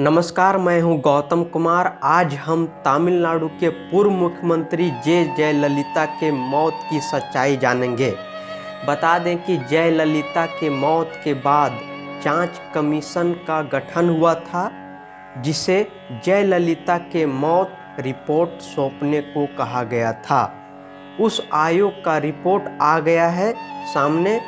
नमस्कार, मैं हूं गौतम कुमार। आज हम तमिलनाडु के पूर्व मुख्यमंत्री जयललिता के मौत की सच्चाई जानेंगे। बता दें कि जयललिता के मौत के बाद जांच कमीशन का गठन हुआ था, जिसे जयललिता के मौत रिपोर्ट सौंपने को कहा गया था। उस आयोग का रिपोर्ट आ गया है सामने।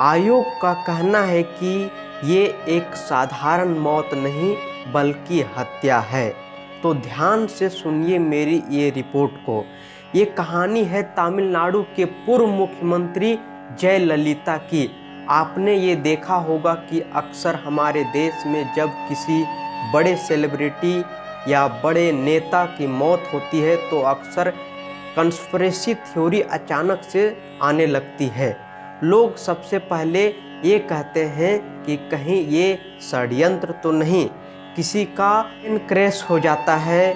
आयोग का कहना है कि ये एक साधारण मौत नहीं बल्कि हत्या है। तो ध्यान से सुनिए मेरी ये रिपोर्ट को। ये कहानी है तमिलनाडु के पूर्व मुख्यमंत्री जयललिता की। आपने ये देखा होगा कि अक्सर हमारे देश में जब किसी बड़े सेलिब्रिटी या बड़े नेता की मौत होती है तो अक्सर कंस्पिरेसी थ्योरी अचानक से आने लगती है। लोग सबसे पहले ये कहते हैं कि कहीं ये षड्यंत्र तो नहीं, किसी का प्लेन क्रैश हो जाता है,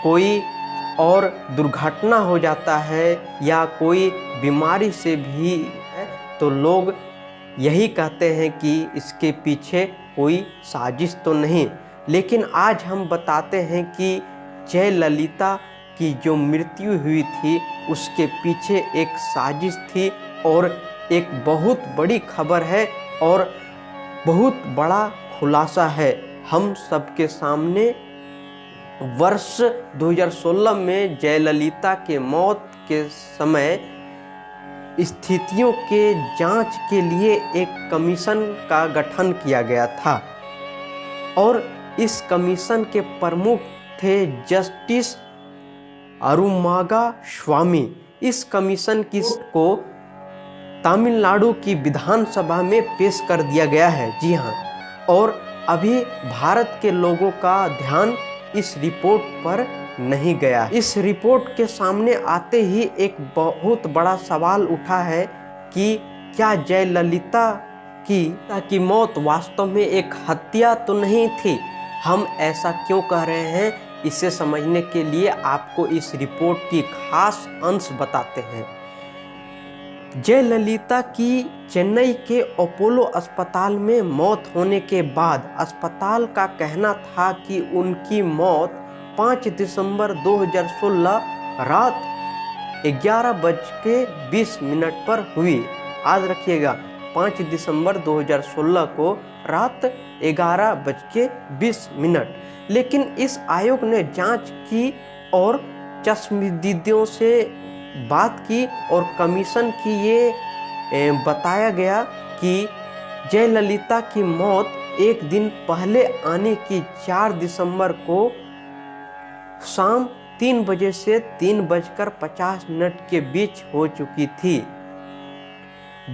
कोई और दुर्घटना हो जाता है या कोई बीमारी से भी है, तो लोग यही कहते हैं कि इसके पीछे कोई साजिश तो नहीं। लेकिन आज हम बताते हैं कि जयललिता की जो मृत्यु हुई थी उसके पीछे एक साजिश थी और एक बहुत बड़ी खबर है और बहुत बड़ा खुलासा है हम सबके सामने। वर्ष 2016 में जयललिता के मौत के समय स्थितियों के जांच के लिए एक कमीशन का गठन किया गया था और इस कमीशन के प्रमुख थे जस्टिस अरुमागा स्वामी। इस कमीशन को तमिलनाडु की विधानसभा में पेश कर दिया गया है। जी हाँ, और अभी भारत के लोगों का ध्यान इस रिपोर्ट पर नहीं गया। इस रिपोर्ट के सामने आते ही एक बहुत बड़ा सवाल उठा है कि क्या जयललिता की मौत वास्तव में एक हत्या तो नहीं थी। हम ऐसा क्यों कह रहे हैं, इसे समझने के लिए आपको इस रिपोर्ट की खास अंश बताते हैं। जयललिता की चेन्नई के अपोलो अस्पताल में मौत होने के बाद अस्पताल का कहना था कि उनकी मौत 5 दिसंबर 2016 रात 11:20 पर हुई। याद रखिएगा, 5 दिसंबर 2016 को रात 11:20। लेकिन इस आयोग ने जांच की और चश्मदीदों से बात की और कमीशन की ये बताया गया कि जयललिता की मौत एक दिन पहले आने की 4 दिसंबर को शाम 3 बजे से 3:50 के बीच हो चुकी थी।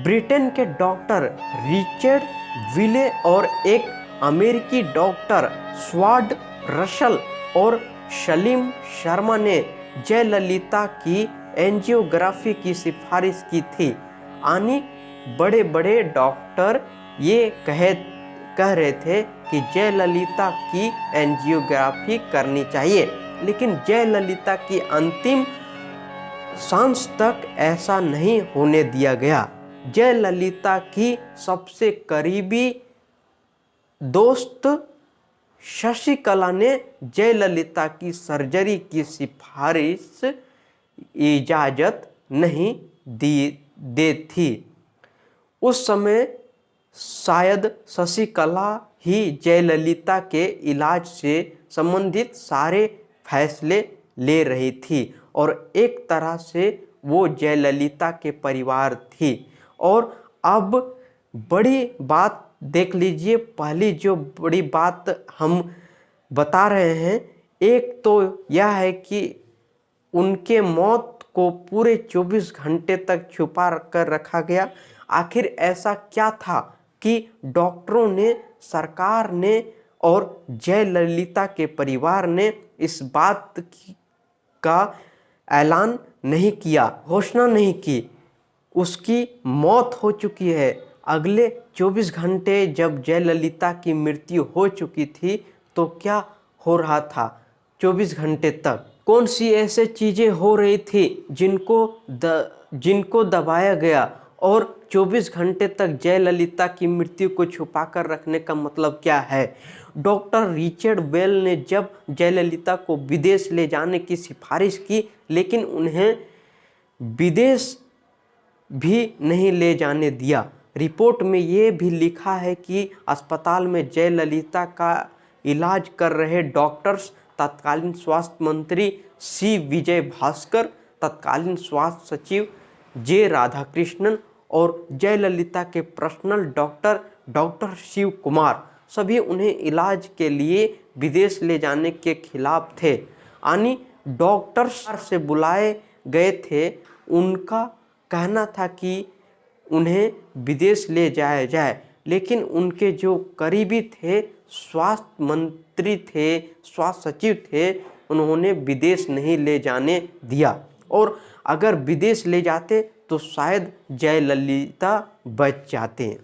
ब्रिटेन के डॉक्टर रिचर्ड विले और एक अमेरिकी डॉक्टर स्वाड रसल और सलीम शर्मा ने जयललिता की एंजियोग्राफी की सिफारिश की थी। यानी बड़े बड़े डॉक्टर ये कह रहे थे कि जयललिता की एंजियोग्राफी करनी चाहिए, लेकिन जयललिता की अंतिम सांस तक ऐसा नहीं होने दिया गया। जयललिता की सबसे करीबी दोस्त शशिकला ने जयललिता की सर्जरी की सिफारिश इजाज़त नहीं दे थी। उस समय शायद शशिकला ही जयललिता के इलाज से संबंधित सारे फैसले ले रही थी और एक तरह से वो जयललिता के परिवार थी। और अब बड़ी बात देख लीजिए, पहली जो बड़ी बात हम बता रहे हैं, एक तो यह है कि उनके मौत को पूरे 24 घंटे तक छुपा कर रखा गया। आखिर ऐसा क्या था कि डॉक्टरों ने, सरकार ने और जयललिता के परिवार ने इस बात का ऐलान नहीं किया, घोषणा नहीं की। उसकी मौत हो चुकी है। अगले 24 घंटे जब जयललिता की मृत्यु हो चुकी थी तो क्या हो रहा था 24 घंटे तक? कौन सी ऐसे चीज़ें हो रही थी जिनको दबाया गया? और 24 घंटे तक जयललिता की मृत्यु को छुपाकर रखने का मतलब क्या है? डॉक्टर रिचर्ड वेल ने जब जयललिता को विदेश ले जाने की सिफारिश की, लेकिन उन्हें विदेश भी नहीं ले जाने दिया। रिपोर्ट में ये भी लिखा है कि अस्पताल में जयललिता का इलाज कर रहे डॉक्टर्स तत्कालीन स्वास्थ्य मंत्री सी विजय भास्कर, तत्कालीन स्वास्थ्य सचिव जे राधाकृष्णन और जयललिता के पर्सनल डॉक्टर शिव कुमार सभी उन्हें इलाज के लिए विदेश ले जाने के खिलाफ थे। यानी डॉक्टर्स से बुलाए गए थे, उनका कहना था कि उन्हें विदेश ले जाया जाए, लेकिन उनके जो करीबी थे, स्वास्थ्य मंत्री थे, स्वास्थ्य सचिव थे, उन्होंने विदेश नहीं ले जाने दिया। और अगर विदेश ले जाते तो शायद जयललिता बच जाते।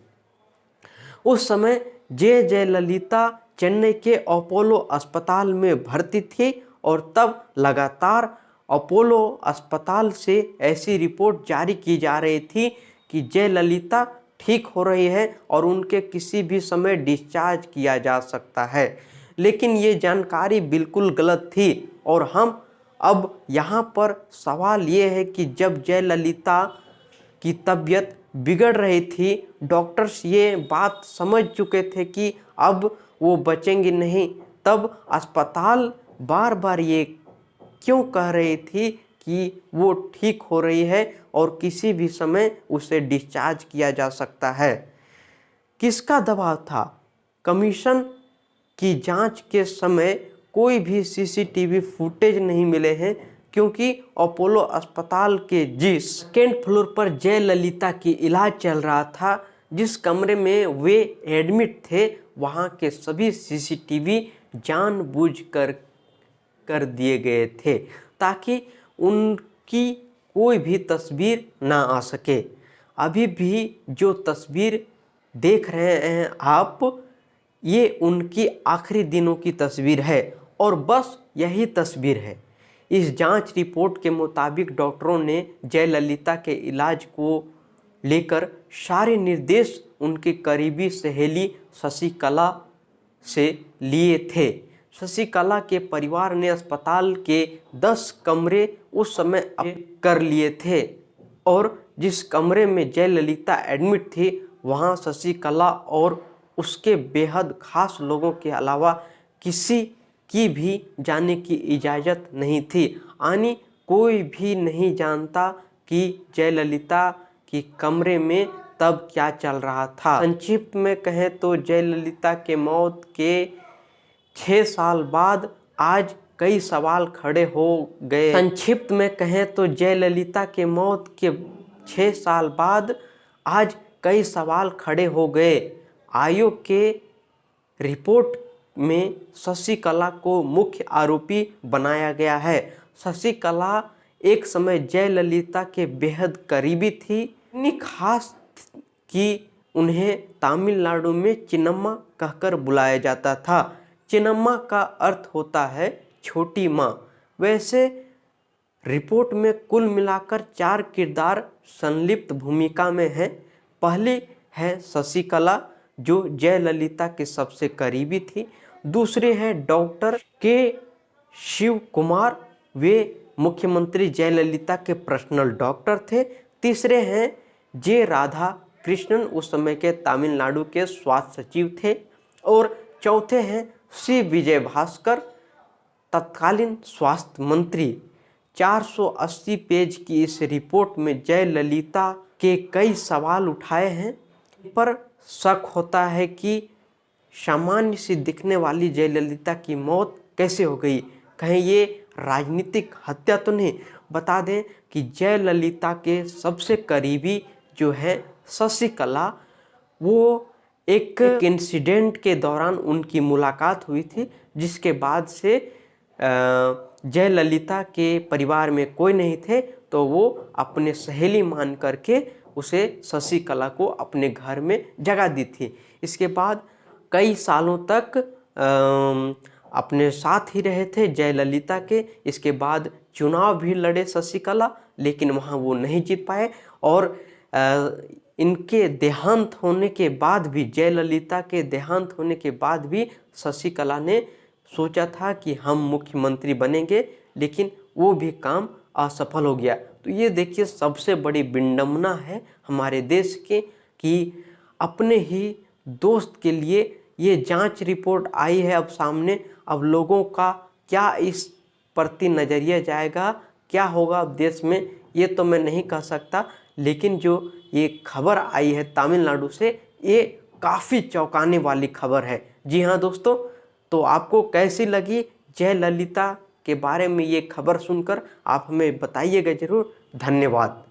उस समय जयललिता चेन्नई के अपोलो अस्पताल में भर्ती थी और तब लगातार अपोलो अस्पताल से ऐसी रिपोर्ट जारी की जा रही थी कि जयललिता ठीक हो रही है और उनके किसी भी समय डिस्चार्ज किया जा सकता है। लेकिन ये जानकारी बिल्कुल गलत थी। और हम अब यहाँ पर सवाल ये है कि जब जयललिता की तबीयत बिगड़ रही थी, डॉक्टर्स ये बात समझ चुके थे कि अब वो बचेंगे नहीं, तब अस्पताल बार बार ये क्यों कह रही थी कि वो ठीक हो रही है और किसी भी समय उसे डिस्चार्ज किया जा सकता है? किसका दबाव था? कमीशन की जांच के समय कोई भी सीसीटीवी फुटेज नहीं मिले हैं, क्योंकि अपोलो अस्पताल के जिस सेकेंड फ्लोर पर जयललिता की इलाज चल रहा था, जिस कमरे में वे एडमिट थे, वहाँ के सभी सीसीटीवी जानबूझकर कर दिए गए थे ताकि उनकी कोई भी तस्वीर ना आ सके। अभी भी जो तस्वीर देख रहे हैं आप, ये उनकी आखिरी दिनों की तस्वीर है और बस यही तस्वीर है। इस जांच रिपोर्ट के मुताबिक डॉक्टरों ने जयललिता के इलाज को लेकर सारे निर्देश उनकी करीबी सहेली शशिकला से लिए थे। शशिकला के परिवार ने अस्पताल के 10 कमरे उस समय कर लिए थे और जिस कमरे में जयललिता एडमिट थी, वहां शशिकला और उसके बेहद खास लोगों के अलावा किसी की भी जाने की इजाज़त नहीं थी। यानी कोई भी नहीं जानता कि जयललिता के कमरे में तब क्या चल रहा था। संक्षिप्त में कहें तो जयललिता के मौत के 6 साल बाद आज कई सवाल खड़े हो गए। संक्षिप्त में कहें तो जयललिता के मौत के 6 साल बाद आज कई सवाल खड़े हो गए। आयोग के रिपोर्ट में शशिकला को मुख्य आरोपी बनाया गया है। शशिकला एक समय जयललिता के बेहद करीबी थी, इतनी खास कि उन्हें तमिलनाडु में चिन्नम्मा कहकर बुलाया जाता था। चिन्नम्मा का अर्थ होता है छोटी माँ। वैसे रिपोर्ट में कुल मिलाकर 4 किरदार संलिप्त भूमिका में हैं। पहली है शशिकला, जो जयललिता के सबसे करीबी थी। दूसरे है डॉक्टर के शिव कुमार, वे मुख्यमंत्री जयललिता के पर्सनल डॉक्टर थे। तीसरे हैं जे राधा कृष्णन, उस समय के तमिलनाडु के स्वास्थ्य सचिव थे। और चौथे हैं सी विजय भास्कर, तत्कालीन स्वास्थ्य मंत्री। 480 पेज की इस रिपोर्ट में जयललिता के कई सवाल उठाए हैं। पर शक होता है कि सामान्य सी दिखने वाली जयललिता की मौत कैसे हो गई, कहीं ये राजनीतिक हत्या तो नहीं। बता दें कि जयललिता के सबसे करीबी जो है शशिकला, वो एक इंसिडेंट के दौरान उनकी मुलाकात हुई थी, जिसके बाद से जयललिता के परिवार में कोई नहीं थे, तो वो अपने सहेली मान करके उसे शशिकला को अपने घर में जगह दी थी। इसके बाद कई सालों तक अपने साथ ही रहे थे जयललिता के। इसके बाद चुनाव भी लड़े शशिकला, लेकिन वहाँ वो नहीं जीत पाए और इनके देहांत होने के बाद भी, जयललिता के देहांत होने के बाद भी शशिकला ने सोचा था कि हम मुख्यमंत्री बनेंगे, लेकिन वो भी काम असफल हो गया। तो ये देखिए सबसे बड़ी विडंबना है हमारे देश के कि अपने ही दोस्त के लिए ये जांच रिपोर्ट आई है अब सामने। अब लोगों का क्या इस प्रति नज़रिया जाएगा, क्या होगा अब देश में, ये तो मैं नहीं कह सकता। लेकिन जो ये खबर आई है तमिलनाडु से, ये काफ़ी चौंकाने वाली खबर है। जी हाँ दोस्तों, तो आपको कैसी लगी जयललिता के बारे में ये खबर सुनकर, आप हमें बताइएगा ज़रूर। धन्यवाद।